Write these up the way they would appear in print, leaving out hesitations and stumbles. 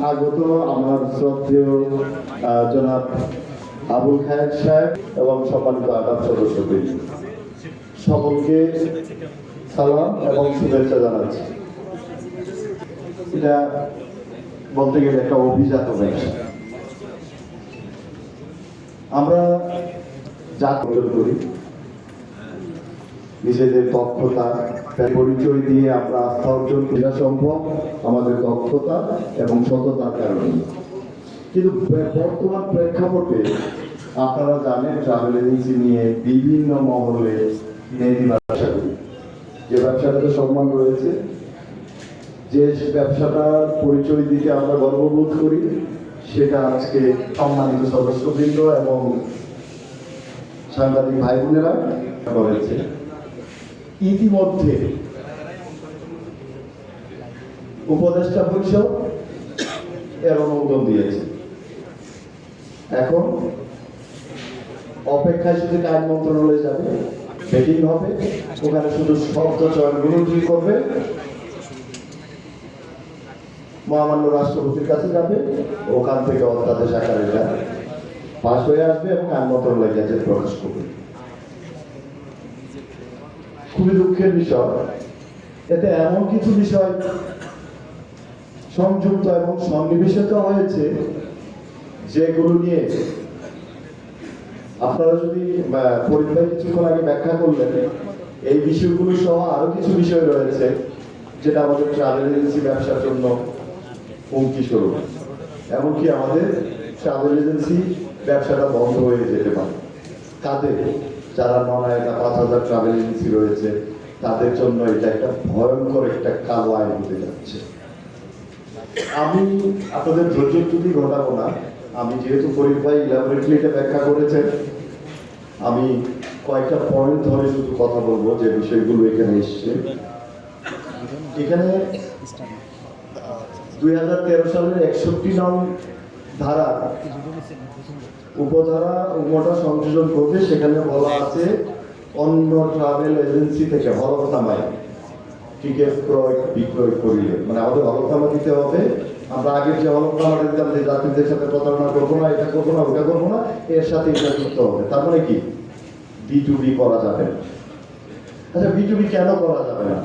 আগত আমার শ্রদ্ধেয় জনাব আবুল খায়ের সাহেব এবং সম্মানিত আগাম সদস্যদের সকলকে সালাম এবং শুভেচ্ছা জানাচ্ছি। এটা বলতে গেলে একটা অভিজাত ব্যবসা। আমরা যা করি নিজেদের দক্ষতা পরিচয় দিয়ে আমরা আস্থা অর্জন করা সম্ভব আমাদের দক্ষতা এবং সততার কারণে। কিন্তু বর্তমান প্রেক্ষাপটে আপনারা জানেন ট্রাভেল এজেন্সি নিয়ে বিভিন্ন মহলে ব্যবসা করি, যে ব্যবসাটাতে সম্মান রয়েছে, যে ব্যবসাটার পরিচয় দিতে আমরা গর্ববোধ করি, সেটা আজকে সম্মানিত সদস্যবৃন্দ এবং সাংবাদিক ভাই বোনেরা করেছে। ইতিমধ্যে উপদেষ্টা পরিষদ এর অনুমোদন দিয়েছে। এখন অপেক্ষায় শুধু আইন মন্ত্রণালয়ে যাবে, মিটিং হবে, ওখানে শুধু শব্দ চয়নগুলো ঠিক করবে, মহামান্য রাষ্ট্রপতির কাছে যাবে, ওখান থেকে অধ্যাদেশ আকারে পাশ হয়ে আসবে এবং আইন মন্ত্রণালয় গেজেট প্রকাশ করবে। খুবই দুঃখের বিষয়, এতে এমন কিছু বিষয় সংযুক্ত এবং সন্নিবেশিত হয়েছে যেগুলো নিয়ে আপনারা যদি পরিবার কিছুক্ষণ আগে ব্যাখ্যা করলেন, এই বিষয়গুলো সহ আরো কিছু বিষয় রয়েছে যেটা আমাদের ট্রাভেল এজেন্সি ব্যবসার জন্য হুমকি স্বরূপ। এমনকি আমাদের ট্রাভেল এজেন্সি ব্যবসাটা বন্ধ হয়ে যেতে পারে। কাদের? যারা 9,000 ট্রাভেল এজেন্সি রয়েছে তাদের জন্য এটা একটা ভয়ঙ্কর একটা কালো আইন হতে যাচ্ছে। আমি আপনাদের ধৈর্য যদি ঘটাবো না, আমি যেহেতু ফরিদ ভাই ইলাবোরেটলি এটা ব্যাখ্যা করেছেন, আমি কয়েকটা পয়েন্ট ধরে শুধু কথা বলবো যে বিষয়গুলো এখানে এসছে। এখানে 2013 সালের 61 নং ধারা উপধারা উমটা সংযোজন করবে। সেখানে বলা আছে অন্য ট্রাভেল এজেন্সি থেকে হলফনামায় টিকিট ক্রয় বিক্রয় করিলে, মানে আমাদের হলফনামা দিতে হবে। আমরা আগের যে হলফনামাটা দিতাম যে যাত্রীদের সাথে প্রতারণা করবো না, এটা করবো না, ওটা করবো না, এর সাথে এটা যুক্ত হবে। তার মানে কি B2B করা যাবে না। আচ্ছা, B2B কেন করা যাবে না?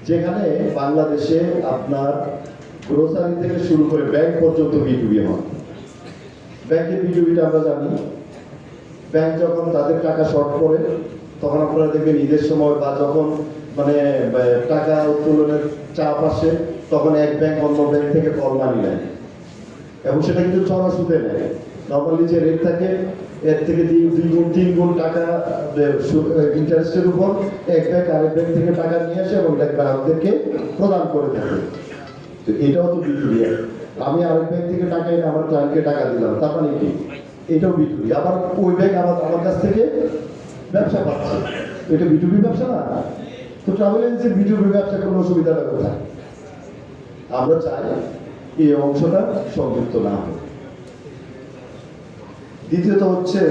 যেখানে বাংলাদেশে আপনার গ্রোসারি থেকে শুরু করে ব্যাংক পর্যন্ত B2B হয়। ব্যাংকের B2Bটা আমরা জানি, ব্যাংক যখন তাদের টাকা শর্ট করে তখন আপনারা দেখবেন ঈদের সময় বা যখন মানে টাকা উত্তোলনের চাপ আসে, তখন এক ব্যাংক অন্য ব্যাংক থেকে কল মানি নেয় এবং সেটা কিন্তু চড়া সুদে নেয়। নর্মালি যে রেট থাকে এর থেকে 2 গুণ 3 গুণ টাকা ইন্টারেস্টের উপর এক ব্যাংক আরেক ব্যাংক থেকে টাকা নিয়ে আসে এবং এটা গ্রাহকদেরকে প্রদান করে থাকে। তো এটাও তো B2B। আমি আরেক ব্যাংক থেকে টাকা এনে আমার ক্লায়েন্টকে টাকা দিলাম, তার মানে কি এটাও B2B। আবার ওই ব্যাংক আমার কাছ থেকে ব্যবসা পাচ্ছে, এটা B2B ব্যবসা না? তো ট্রাভেল এজেন্সির B2B ব্যবসা কোনো অসুবিধাটা কোথায়? আমরা চাই এই অংশটা সংযুক্ত না হোক। দ্বিতীয়ত হচ্ছে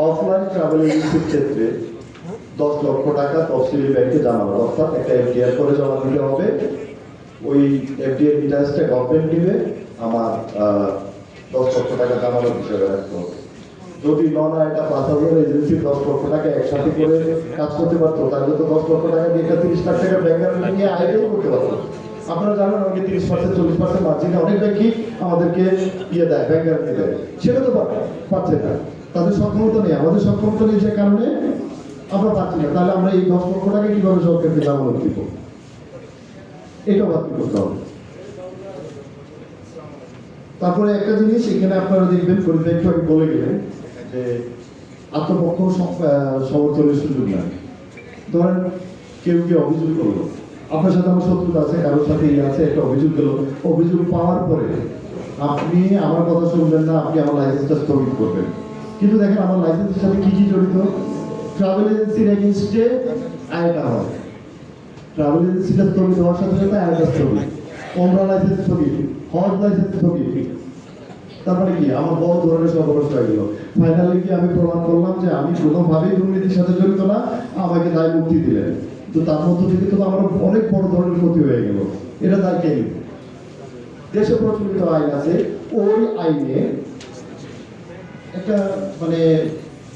অফলাইন ট্রাভেল এজেন্সির ক্ষেত্রে 10 লক্ষ টাকা তফসিলি ব্যাংকে জমা, অর্থাৎ একটা FDR করে জমা দিতে হবে। ওই FDR ইন্টারেস্টে গভর্নমেন্ট দিবে, আমার 10 লক্ষ টাকা জামানত হিসেবে রাখতে হবে। যদি এটা 5,000 এজেন্সি 10 লক্ষ টাকা একসাথে করে কাজ করতে পারতো, তাহলে তো 10 লক্ষ টাকা দিয়ে 30 লাখ টাকা ব্যাংক গ্যারান্টি নিয়ে আইডিয়াই করতে পারতো। আপনারা জানেন আমাকে 30% 40% মার্জিনে অনেক ব্যাংকই আমাদেরকে দেয়, ব্যাংক গ্যারান্টি দেয়। সেটা তো পাচ্ছে না, তাদের সক্ষমতা নেই। আমাদের সক্ষমতা নেই, যে কারণে আমরা পাচ্ছি না। তাহলে আমরা এই 10 লক্ষ টাকা কিভাবে সরকারকে জামানত দিব? এটা বাতিল করতে হবে। তারপরে একটা জিনিস এখানে আপনারা দেখবেন, ফরিদ একটু আগে বলে গেলেন যে আত্মপক্ষ সমর্থনের সুযোগ নাই। ধরেন কেউ কি অভিযোগ করলো, আপনার সাথে আমার শত্রুতা আছে, কারোর সাথে আছে, একটা অভিযোগ গেল, অভিযোগ পাওয়ার পরে আপনি আমার কথা শুনবেন না, আপনি আমার লাইসেন্সটা স্থগিত করবেন। কিন্তু দেখেন আমার লাইসেন্সের সাথে কি কি জড়িত? ট্রাভেল এজেন্সির এগেইনস্টে আয়টা হয়, ট্রাভেল এজেন্সিটা স্থগিত হওয়ার সাথে সাথে আয়টা স্থগিত, ওমরা লাইসেন্স স্থগিত, হজ লাইসেন্স স্থগিত। তারপরে কি আমার বড় ধরনের সর্বনাশ হয়ে গেল। ফাইনালি কি আমি প্রমাণ করলাম যে আমি কোনোভাবেই দুর্নীতির সাথে জড়িত না, আমাকে দায় মুক্তি দিলেন। তো তার মধ্য থেকে তো আমার অনেক বড় ধরনের ক্ষতি হয়ে গেল। এটা দায় কে? দেশে প্রচলিত আইন আছে, ওই আইনে একটা মানে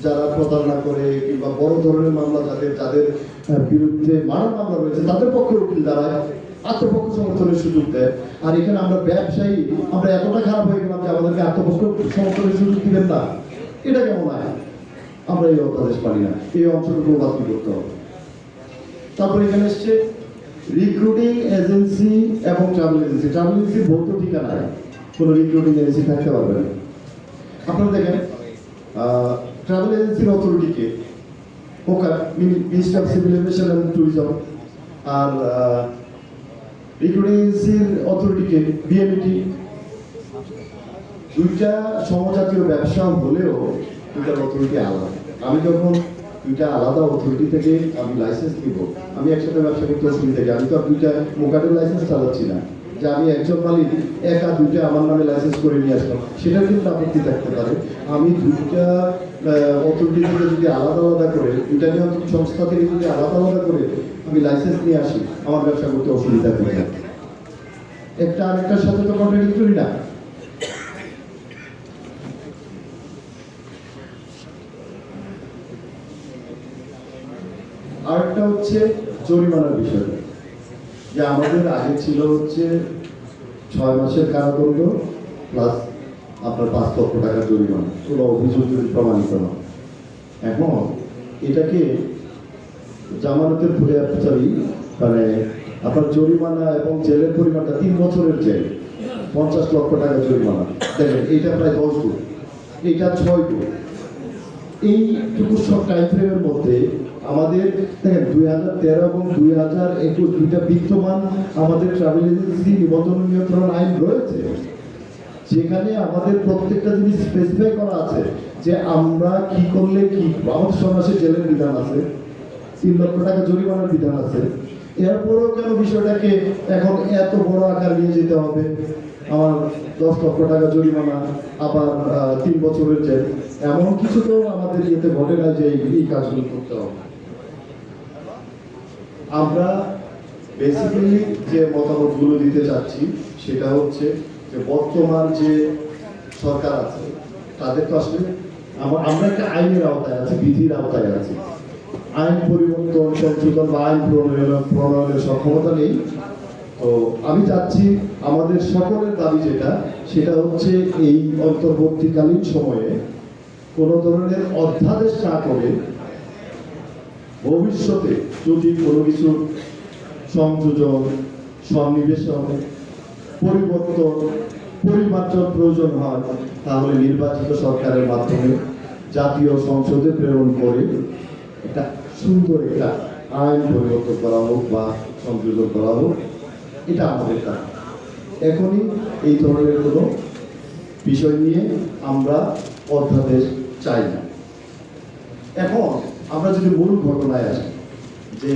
যারা প্রতারণা করে কিংবা বড় ধরনের মামলা যাদের বিরুদ্ধে মামলা রয়েছে তাদের পক্ষে উকিল দাঁড়ায়, আত্মপক্ষ সমর্থনের সুযোগ দেয়। আর এখানে আমরা ব্যবসায়ী আমরা এতটা খারাপ হয়ে গেলাম যে আমাদেরকে আত্মপক্ষ সমর্থনের সুযোগ দিবেন না, এটা কেমন আইন? আমরা এই অধ্যাদেশ পারি না, এই অংশটুকু বাতিল করতে হবে। তারপর এখানে এসছে রিক্রুটিং এজেন্সি এবং ট্রাভেল এজেন্সি। ট্রাভেল এজেন্সি ভৌত ঠিকানায় কোনো রিক্রুটিং এজেন্সি থাকতে পারবে না। আপনারা দেখেন ট্রাভেল এজেন্সির অথরিটিকে ওকা minister of civil aviation and tourism, আর রিক্রুটিং এজেন্সির অথরিটিকে বিএমইটি। দুইটা সমজাতীয় ব্যবসা হলেও দুইটার অথরিটি আলাদা। আমি যখন দুইটা আলাদা অথরিটি থেকে আমি লাইসেন্স নিব, আমি একসাথে ব্যবসা করতে অসুবিধা থেকে আমি তো আর দুইটা মোকাটের লাইসেন্স চালাচ্ছি না যে আমি একজন মালিক একা দুইটা আমার নামে লাইসেন্স করে নিয়ে আসলাম, সেটার কিন্তু আপত্তি থাকতে পারে। আমি দুইটা অথরিটি থেকে যদি আলাদা আলাদা করে, দুইটা নিয়ন্ত্রণ সংস্থা থেকে যদি আলাদা আলাদা করে আমি লাইসেন্স নিয়ে আসি, আমার ব্যবসা করতে অসুবিধা হবে না। একটা আরেকটার সাথে তো কন্ট্রাডিক্টরি না। আরেকটা হচ্ছে জরিমানার বিষয়, যে আমাদের আগে ছিল হচ্ছে 6 মাসের কারাদণ্ড প্লাস আপনার 5 লক্ষ টাকার জরিমানা, কোনো অভিযোগ যদি প্রমাণিত না। এখন এটাকে জামানতের মানে আপনার জরিমানা এবং জেলের পরিমাণটা 3 বছরের জেল, 50 লক্ষ টাকা জরিমানা। দেখেন এইটা প্রায় 10 গুণ, এইটা 6 গুণ। এইটুকু সব টাইম ফ্রেমের মধ্যে আমাদের দেখেন 2013 এবং 2021 দুইটা বিদ্যমান আমাদের ট্রাভেল এজেন্সি নিবন্ধন নিয়ন্ত্রণ আইন রয়েছে, যেখানে আমাদের প্রত্যেকটা জিনিস স্পেসিফাই করা আছে যে আমরা কি করলে কি। আমাদের 6 মাসের জেলের বিধান আছে, 3 লক্ষ টাকা জরিমানার বিধান আছে। এরপরেও কেন বিষয়টাকে এখন এত বড় আকার নিয়ে যেতে হবে? আমার 10 লক্ষ টাকা জরিমানা, আবার 3 বছরের জেল, এমন কিছু তো আমাদের ইয়েতে ঘটে না যে এই কাজগুলো করতে হবে। আমরা বেসিক্যালি যে মতামতগুলো দিতে চাচ্ছি সেটা হচ্ছে যে বর্তমান যে সরকার আছে তাদের তো আসলে আমরা একটা আইনের আওতায় আছি, বিধির আওতায় আছি। আইন পরিবর্তন, সংশোধন বা আইন প্রণয়নের সক্ষমতা নেই। তো আমি চাচ্ছি আমাদের সকলের দাবি সেটা হচ্ছে এই অন্তর্বর্তীকালীন সময়ে কোনো ধরনের অধ্যাদেশ না করে ভবিষ্যতে যদি কোনো কিছু সংযোজন, সন্নিবেশন, পরিবর্তন, পরিমার্জন প্রয়োজন হয়, তাহলে নির্বাচিত সরকারের মাধ্যমে জাতীয় সংসদে প্রেরণ করে একটা সুন্দর একটা আইন পরিবর্তন করা হোক বা সংযোজন করা হোক, এটা আমাদের কাজ। এখনই এই ধরনের কোনো বিষয় নিয়ে আমরা অধ্যাদেশ চাই না। এখন আমরা যদি মূল ঘটনায় আসি, যে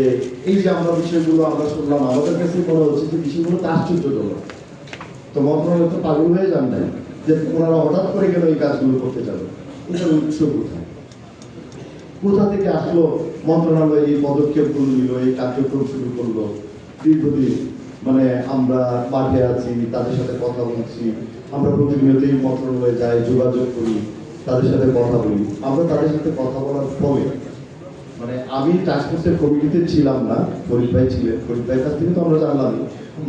এই যে আমরা বিষয়গুলো আমরা শুনলাম, আমাদের কাছে মনে হচ্ছে যে বিষয়গুলো তো আশ্চর্যজনক। তো মন্ত্রণালয় তো পাগল হয়ে যান নাই যে ওনারা হঠাৎ করে কেন এই কাজগুলো করতে যাবে। এটার উৎস কোথায়, কোথা থেকে আসলো মন্ত্রণালয় এই পদক্ষেপগুলো নিল, এই কার্যক্রম শুরু করলো? দীর্ঘদিন মানে আমরা মাঠে আছি, তাদের সাথে কথা বলছি, আমরা প্রতিনিয়তই মন্ত্রণালয়ে যাই, যোগাযোগ করি, তাদের সাথে কথা বলি। আমরা তাদের সাথে কথা বলার ফলে মানে আমি টাস্কফোর্সের কমিটিতে ছিলাম না, ফরিদ ভাই ছিলেন, ফরিদ ভাইয়ের কাছ থেকে তো আমরা জানলাম,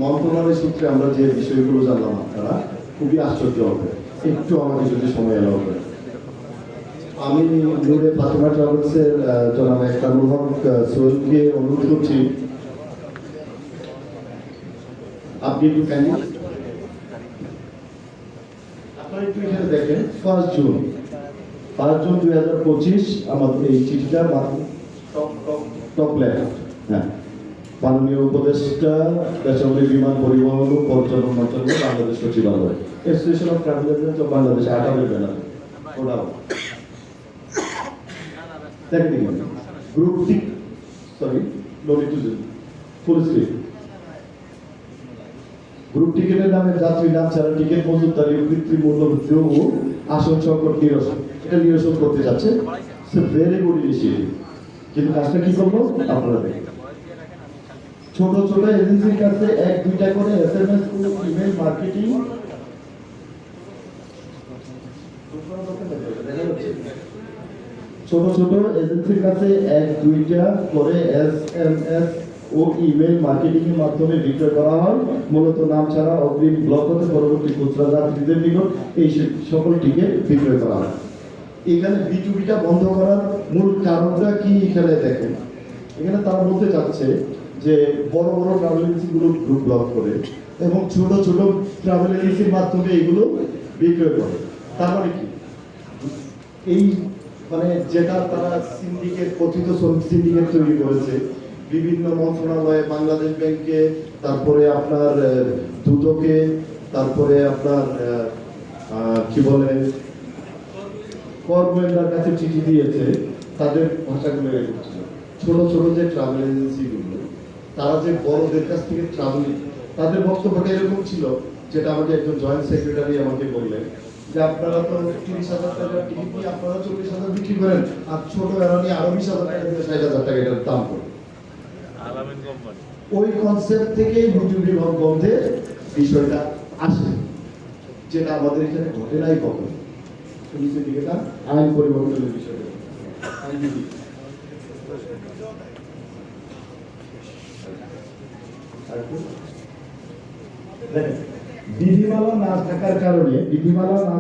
মন্ত্রণালয়ের সূত্রে আমরা যে বিষয়গুলো জানলাম আপনারা খুবই আশ্চর্য হবে। একটু আমাকে যদি সময় এলাও হবে। আমি নূরে ফাতেমা ট্রাভেলসের জনাব একরামুল হক সোহেলকে অনুরোধ করছি, আপনি একটু আপনারা একটু এখানে দেখেন 1 জুন 2025 আমাদের এই চিঠিটা টপ লেখা। হ্যাঁ, মাননীয় উপদেষ্টা বেসামরিক বিমান পরিবহন ও পর্যটন মন্ত্রণালয়, বাংলাদেশ সচিবালয়, association of travel agents of Bangladesh, 28 banner. ওটাও দেখেন গ্রুপ ফুল স্ক্রিন। গ্রুপ টিকেটের নামে যাত্রী নাম ছাড়া টিকিট মজুতদারি কৃত্রিম মূল্যবৃদ্ধি ও আসন সংকট নিরসন, এটা নিরসন করতে যাচ্ছে। ভেরি গুড ইনিশিয়েটিভ, কিন্তু কাজটা কি করবো আপনারা দেখেন। ছোট ছোট এজেন্সির কাছে 1-2টা করে এসএমএস ও ইমেল মার্কেটিং ছোট ছোট এজেন্সির কাছে 1-2টা করে এসএমএস ও ইমেল মার্কেটিং এর মাধ্যমে বিক্রয় করা হয়। মূলত নাম ছাড়া অগ্রিম ব্লক হতে পরবর্তী খুচরা যাত্রীদের নিকট এই সকল টিকিট বিক্রয় করা হয়। এখানে বিটুবিটা বন্ধ করার মূল কারণটা কি এখানে দেখেন, এখানে তারা বলতে চাচ্ছে যে বড় বড় ট্রাভেল এজেন্সিগুলো গ্রুপ ব্লক করে এবং ছোট ছোট ট্রাভেল এজেন্সির মাধ্যমে এগুলো বিক্রয় করে। তার মানে কি, এই মানে যেটা তারা সিন্ডিকেট, কথিত সিন্ডিকেট তৈরি করেছে বিভিন্ন মন্ত্রণালয়ে, বাংলাদেশ ব্যাংকে, তারপরে আপনার দুদকে, তারপরে আপনার কি বলে কর্পোরেটর কাছে চিঠি দিয়েছে, তাদের ভাষাগুলো এরকম ছিল। ছোট ছোট যে ট্রাভেল এজেন্সিগুলো তারা যে বড়দের কাছ থেকে ট্রাভেল, তাদের বক্তব্যটা এরকম ছিল, যেটা আমাকে একজন জয়েন্ট সেক্রেটারি আমাকে বললেন যে আপনারা তো 30,000 টাকার টিকিট নিয়ে আপনারা 40,000 বিক্রি করেন, আর ছোট এরানি আরো 20,000 টাকা দিয়ে 60,000 টাকা এটার দাম করে। ওই কনসেপ্ট থেকেই বিজুলি বন্ধের বিষয়টা আসে, যেটা আমাদের এখানে ঘটে নাই কখনো। আইন পরিবর্তনের বিষয়টা বিধিমালা না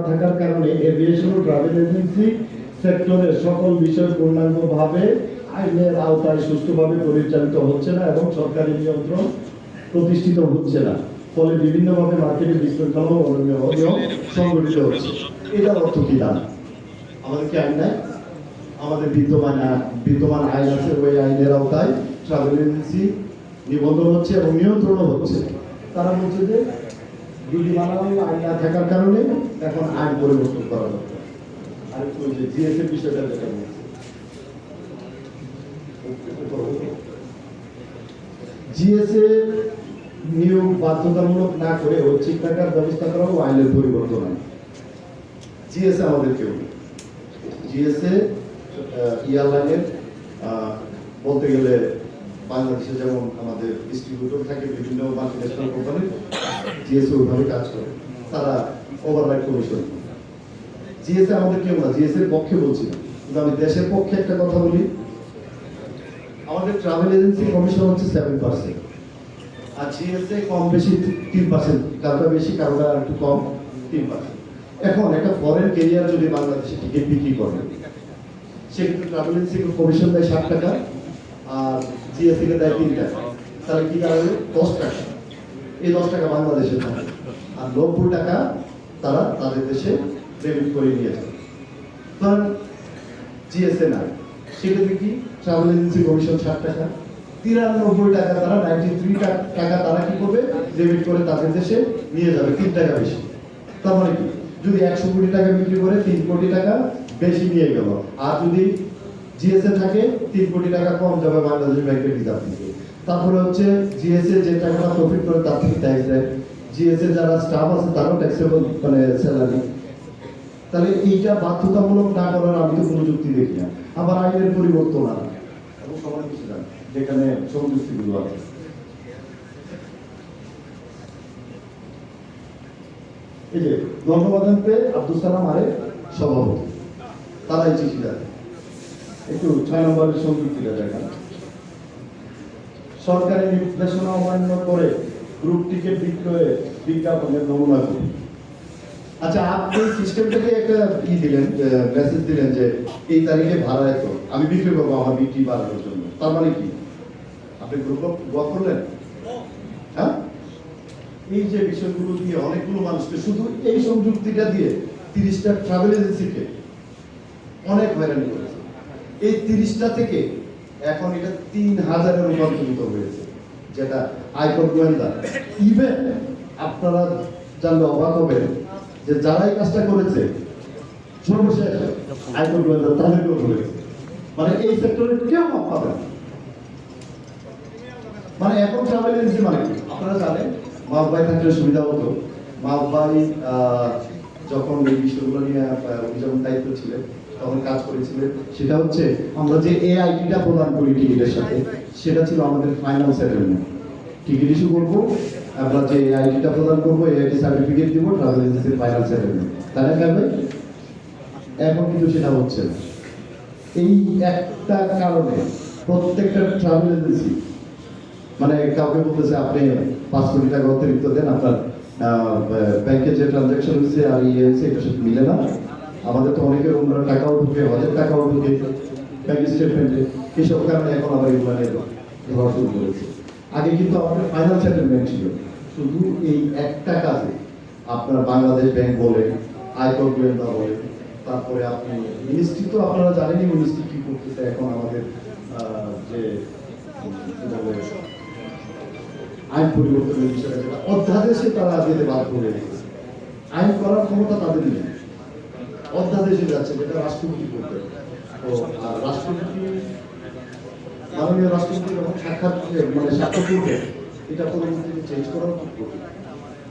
থাকার কারণে এভিয়েশন ও ট্রাভেল এজেন্সি সেক্টরের সকল বিষয় পূর্ণাঙ্গভাবে আইনের আওতায় সুষ্ঠুভাবে পরিচালিত হচ্ছে না এবং সরকারি নিয়ন্ত্রণ প্রতিষ্ঠিত হচ্ছে না। ফলে বিভিন্নভাবে মার্কেটে বিশৃঙ্খলা ও অনিয়ম সংঘটিত হচ্ছে। এটার অর্থ কি দাঁড়ায়? আমাদের কি আইন নাই? আমাদের বিদ্যমান আইন আছে, ওই আইনের আওতায় ট্রাভেল এজেন্সি নিবন্ধন হচ্ছে এবং নিয়ন্ত্রণও হচ্ছে। তারা বলছে যে বিধিমালা আইন না থাকার কারণে এখন আইন পরিবর্তন করা দরকার। আর ওই যে জিএসএর বিষয়টা যেটা বলছে, জিএসএ নিয়োগ বাধ্যতামূলক না করে ঐচ্ছিক টাকার ব্যবস্থা করাও আইনের পরিবর্তন হয়। জিএসএ আমাদের কেউ, জিএসএ এয়ারলাইনের বলতে গেলে বাংলাদেশে যেমন আমাদের ডিস্ট্রিবিউটর থাকে বিভিন্ন মাল্টিন্যাশনাল কোম্পানি, জিএসএ ওইভাবে কাজ করে, তারা ওভাররাইড কমিশন। জিএসএ আমাদের কেউ না, জিএসএ এর পক্ষে বলছি না, কিন্তু আমি দেশের পক্ষে একটা কথা বলি। আমাদের ট্রাভেল এজেন্সি কমিশন হচ্ছে 7%, আর জিএসএ কম বেশি 3%, কারোটা বেশি কারোটা একটু কম, 3%। এখন একটা ফরেন ক্যারিয়ার যদি বাংলাদেশে টিকিট বিক্রি করে, সেক্ষেত্রে ট্রাভেল এজেন্সি কমিশন দেয় 60 টাকা আর জিএসএ কে দেয় 3 টাকা, তাহলে কি দাঁড়াবে 10 টাকা। এই 10 টাকা বাংলাদেশে থাকে, আর 90 টাকা তারা তাদের দেশে ডেবিট করে নিয়ে যায়। কারণ জিএসএ নাই, সেক্ষেত্রে কি ট্রাভেল এজেন্সি কমিশন 60 টাকা, 93 টাকা তারা 93 টাকা তারা কি করবে, ডেবিট করে তাদের দেশে নিয়ে যাবে 3 টাকা বেশি। তার মানে কি, যদি 100 কোটি টাকা বিক্রি করে 3 কোটি টাকা বেশি নিয়ে গেল, আর যদি জিএসএ থাকে 3 কোটি টাকা কম যাবে বাংলাদেশ ব্যাংকের রিজার্ভ থেকে। তারপরে হচ্ছে জিএসএ যে টাকাটা প্রফিট করে তার থেকে ট্যাক্স দেয়, জিএসএ যারা স্টাফ আছে তারও ট্যাক্সেবল মানে স্যালারি। তাহলে এইটা বাধ্যতামূলক না করার আমি তো কোনো যুক্তি দেখি না। আবার আইনের পরিবর্তন আর এবং সবার কিছু জানে যেখানে সংযুক্তিগুলো আছে। এই যে ধন্যবাদ জানতে আব্দুল সালাম আরে সভাপতি, তারাই চিঠি দেয়। একটু 6 নম্বরের সংযুক্তিটা দেখেন। সরকারি নির্দেশনা অমান্য করে গ্রুপ টিকিট বিক্রয়ে বিজ্ঞাপনের নমুনা করি। আচ্ছা, আপনি সিস্টেম থেকে একটা দিলেন, মেসেজ দিলেন যে এই তারিখে ভাড়া এত, আমি বিক্রি করবো আমার বিক্রি বাড়ানোর জন্য। তার মানে কি, আপনি গ্রুপ করলেন? হ্যাঁ, এই যে বিষয়গুলো দিয়ে অনেকগুলো মানুষকে, শুধু এই সংযুক্তিটা দিয়ে 30টা ট্রাভেল এজেন্সিকে অনেক হয়রানি করেছে। এই 30টা থেকে এখন এটা 3,000-এর রূপান্তরিত হয়েছে, যেটা আয়কর গোয়েন্দা। ইভেন আপনারা জানলে অবাক হবেন যে যারা এই কাজটা করেছে সর্বশেষ আয়কর গোয়েন্দা তাদেরকেও ধরেছে। মানে এই সেক্টরে কেউ মাপ পাবে না। মানে এখন ট্রাভেল এজেন্সি মানে কি আপনারা জানেন, মাপ ভাই থাকলে সুবিধা হতো। মাপ ভাই যখন এই বিষয়গুলো নিয়ে উনি যখন দায়িত্ব ছিলেন তখন কাজ করেছিলেন, সেটা হচ্ছে আমরা যে এআইডিটা প্রদান করি টিকিটের সাথে, সেটা ছিল আমাদের ফাইনাল সেটেলমেন্ট। টিকিট ইস্যু করবো, আমরা যে আইডিটা প্রদান করবো, এই আইডি সার্টিফিকেট দিব, ট্রাভেল এজেন্সির ফাইনাল সেটেলমেন্ট। তাই না ভাই? এখন কিন্তু সেটা হচ্ছে না। এই একটা কারণে প্রত্যেকটা ট্রাভেল এজেন্সি মানে কাউকে বলতেছে আপনি 5 কোটি টাকা অতিরিক্ত দেন, আপনার ব্যাংকে যে ট্রানজাকশন হচ্ছে আর ইয়ে হচ্ছে এটার সাথে মিলে না। আমাদের তো অনেকের অন্য টাকাও ঢুকে, অনেক টাকাও ঢুকে ব্যাংক স্টেটমেন্টে। এইসব কারণে এখন আবার এগুলো ধরা শুরু করেছে। আগে কিন্তু আমাদের ফাইনাল সেটেলমেন্ট ছিল শুধু এই একটা কাজে। আপনার বাংলাদেশ ব্যাংক বলে, আয়কর গোয়েন্দা বলে, তারপরে আপনি মিনিস্ট্রি তো আপনারা জানেনই মিনিস্ট্রি কি করতেছে এখন আমাদের যে আইন পরিবর্তনের বিষয়ে অধ্যাদেশে তারা যেতে বাধ্য হয়ে গেছে। আইন করার ক্ষমতা তাদের নেই, অধ্যাদেশে যাচ্ছে, যেটা রাষ্ট্রপতি করবে। তো আর রাষ্ট্রপতি, মাননীয় রাষ্ট্রপতি যখন সাক্ষাৎ মানে স্বাক্ষর করবে, এটা পরবর্তীতে চেঞ্জ করার খুব কঠিন।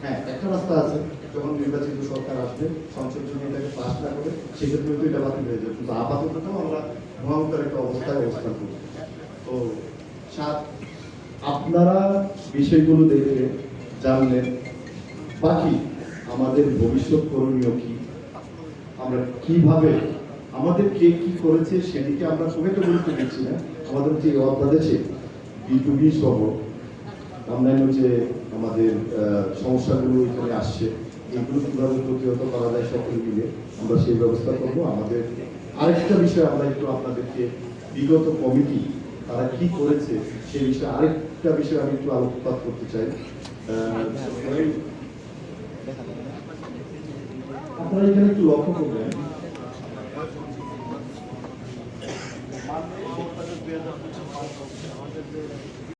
হ্যাঁ, একটা রাস্তা আছে, যখন নির্বাচিত সরকার আসবে, সংসদ যদি এটাকে পাস না করে, সেক্ষেত্রে তো এটা বাতিল হয়ে যাবে। কিন্তু আপাতত আমরা ভয়ঙ্কর একটা অবস্থায় অবস্থান করছি। তো আপনারা বিষয়গুলো দেখে জানলেন, বাকি আমাদের ভবিষ্যৎ করণীয় কি, আমরা কিভাবে, আমাদের কে কি করেছে সেদিকে আমরা খুব একটা গুরুত্ব দিচ্ছি না। আমাদের যে অধ্যাদেশে B2B সহ অন্যান্য যে আমাদের সমস্যাগুলো এখানে আসছে, এগুলো কিভাবে প্রতিহত করা যায় সকলে মিলে আমরা সেই ব্যবস্থা করব। আমাদের আরেকটা বিষয় আমরা একটু আপনাদেরকে বিগত কমিটি তারা কি করেছে সেই বিষয়ে আরেকটা বিষয় আমি একটু আলোকপাত করতে চাই। আপনারা এখানে একটু লক্ষ্য করবেন,